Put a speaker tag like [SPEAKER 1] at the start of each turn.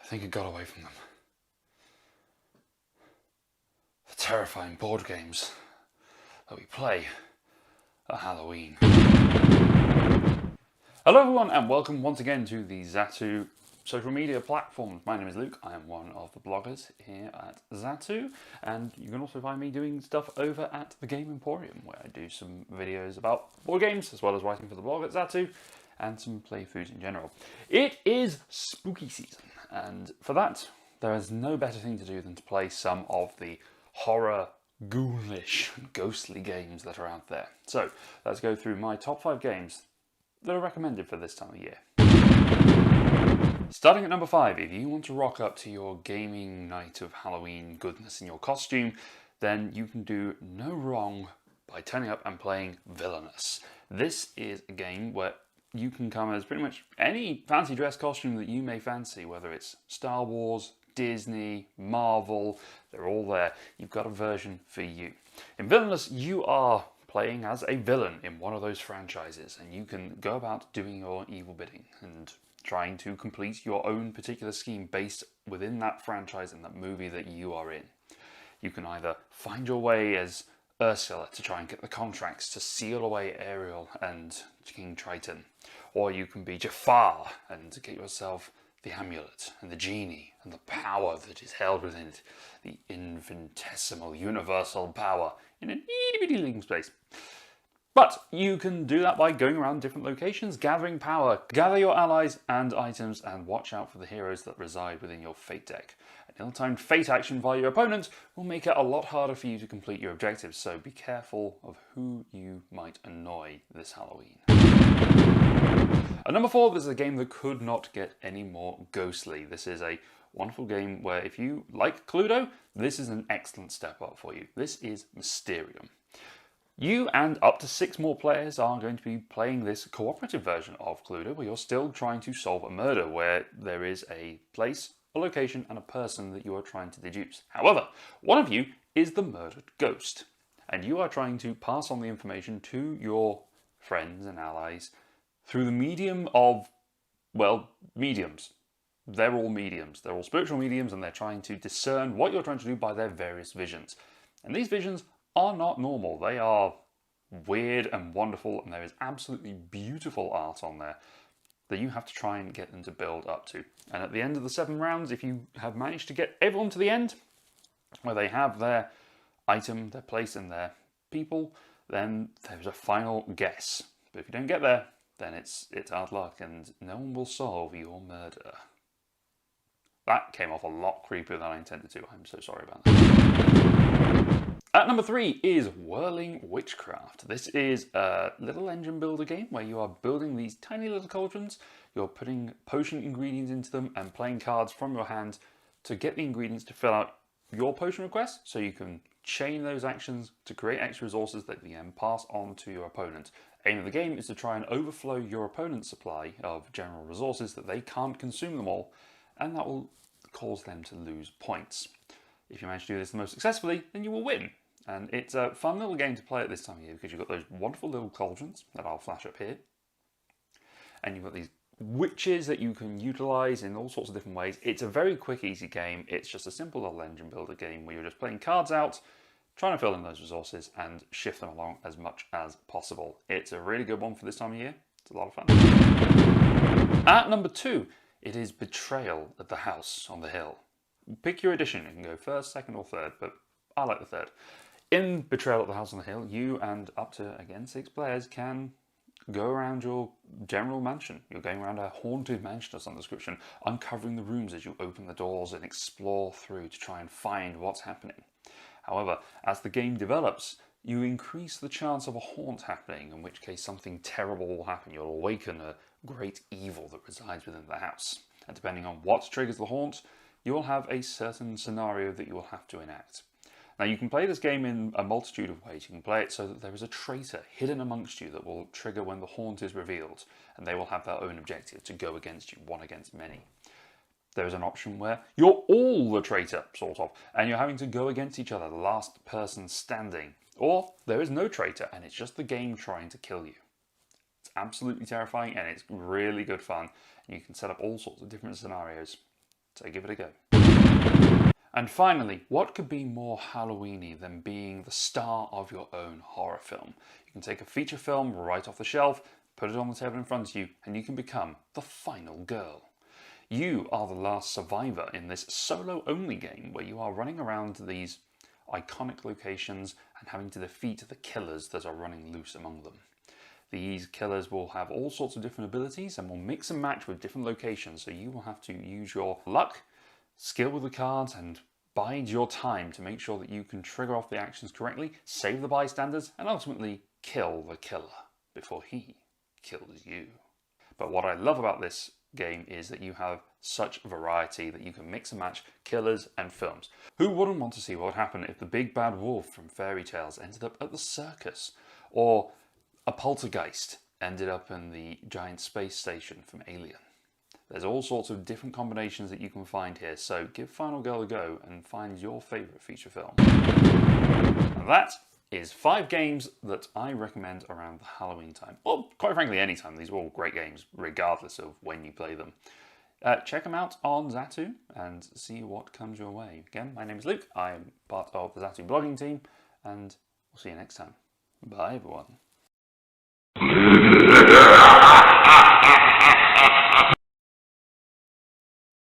[SPEAKER 1] I think it got away from them. The terrifying board games that we play at Halloween. Hello everyone and welcome once again to the Zatu social media platforms. My name is Luke, I am one of the bloggers here at Zatu, and you can also find me doing stuff over at the Game Emporium, where I do some videos about board games as well as writing for the blog at Zatu and some playthroughs in general. It is spooky season, and for that there is no better thing to do than to play some of the horror, ghoulish, ghostly games that are out there. So let's go through my top 5 games that are recommended for this time of year. Starting at number 5, if you want to rock up to your gaming night of Halloween goodness in your costume, then you can do no wrong by turning up and playing Villainous. This is a game where you can come as pretty much any fancy dress costume that you may fancy, whether it's Star Wars, Disney, Marvel, they're all there. You've got a version for you. In Villainous, you are playing as a villain in one of those franchises, and you can go about doing your evil bidding and trying to complete your own particular scheme based within that franchise and that movie that you are in. You can either find your way as Ursula to try and get the contracts to seal away Ariel and King Triton, or you can be Jafar and get yourself the amulet and the genie and the power that is held within it, the infinitesimal universal power in an itty-bitty living space. But you can do that by going around different locations, gathering power, gather your allies and items, and watch out for the heroes that reside within your fate deck. An ill-timed fate action by your opponent will make it a lot harder for you to complete your objectives, so be careful of who you might annoy this Halloween. At number 4, this is a game that could not get any more ghostly. This is a wonderful game where if you like Cluedo, this is an excellent step up for you. This is Mysterium. You and up to 6 more players are going to be playing this cooperative version of Cluedo, where you're still trying to solve a murder where there is a place, a location and a person that you are trying to deduce. However, one of you is the murdered ghost, and you are trying to pass on the information to your friends and allies through the medium of, well, mediums. They're all mediums. They're all spiritual mediums, and they're trying to discern what you're trying to do by their various visions. And these visions are not normal. They are weird and wonderful, and there is absolutely beautiful art on there that you have to try and get them to build up to. And at the end of the 7 rounds, if you have managed to get everyone to the end, where they have their item, their place and their people, then there's a final guess. But if you don't get there, then it's hard luck and no one will solve your murder. That came off a lot creepier than I intended to. I'm so sorry about that. At number 3 is Whirling Witchcraft. This is a little engine builder game where you are building these tiny little cauldrons. You're putting potion ingredients into them and playing cards from your hand to get the ingredients to fill out your potion request, so you can chain those actions to create extra resources that you then pass on to your opponent. Aim of the game is to try and overflow your opponent's supply of general resources that they can't consume them all, and that will cause them to lose points. If you manage to do this the most successfully, then you will win. And it's a fun little game to play at this time of year because you've got those wonderful little cauldrons that I'll flash up here. And you've got these witches that you can utilise in all sorts of different ways. It's a very quick, easy game. It's just a simple little engine builder game where you're just playing cards out, trying to fill in those resources and shift them along as much as possible. It's a really good one for this time of year. It's a lot of fun. At number 2, it is Betrayal at the House on the Hill. Pick your edition. You can go first, second or third, but I like the third. In Betrayal at the House on the Hill, you and up to, again, 6 players can go around your general mansion. You're going around a haunted mansion of some description, uncovering the rooms as you open the doors and explore through to try and find what's happening. However, as the game develops, you increase the chance of a haunt happening, in which case something terrible will happen. You'll awaken a great evil that resides within the house. And depending on what triggers the haunt, you'll have a certain scenario that you will have to enact. Now, you can play this game in a multitude of ways. You can play it so that there is a traitor hidden amongst you that will trigger when the haunt is revealed, and they will have their own objective to go against you, one against many. There is an option where you're all the traitor, sort of, and you're having to go against each other, the last person standing. Or there is no traitor, and it's just the game trying to kill you. It's absolutely terrifying, and it's really good fun. You can set up all sorts of different scenarios. So give it a go. And finally, what could be more Halloweeny than being the star of your own horror film? You can take a feature film right off the shelf, put it on the table in front of you, and you can become the final girl. You are the last survivor in this solo-only game where you are running around these iconic locations and having to defeat the killers that are running loose among them. These killers will have all sorts of different abilities and will mix and match with different locations, so you will have to use your luck, skill with the cards, and bide your time to make sure that you can trigger off the actions correctly, save the bystanders, and ultimately kill the killer before he kills you. But what I love about this game is that you have such variety that you can mix and match killers and films. Who wouldn't want to see what would happen if the big bad wolf from fairy tales ended up at the circus, or a poltergeist ended up in the giant space station from Alien? There's all sorts of different combinations that you can find here, so give Final Girl a go and find your favourite feature film. And that is 5 games that I recommend around the Halloween time. Or quite frankly, any time. These are all great games, regardless of when you play them. Check them out on Zatu and see what comes your way. Again, my name is Luke. I am part of the Zatu blogging team, and we'll see you next time. Bye, everyone.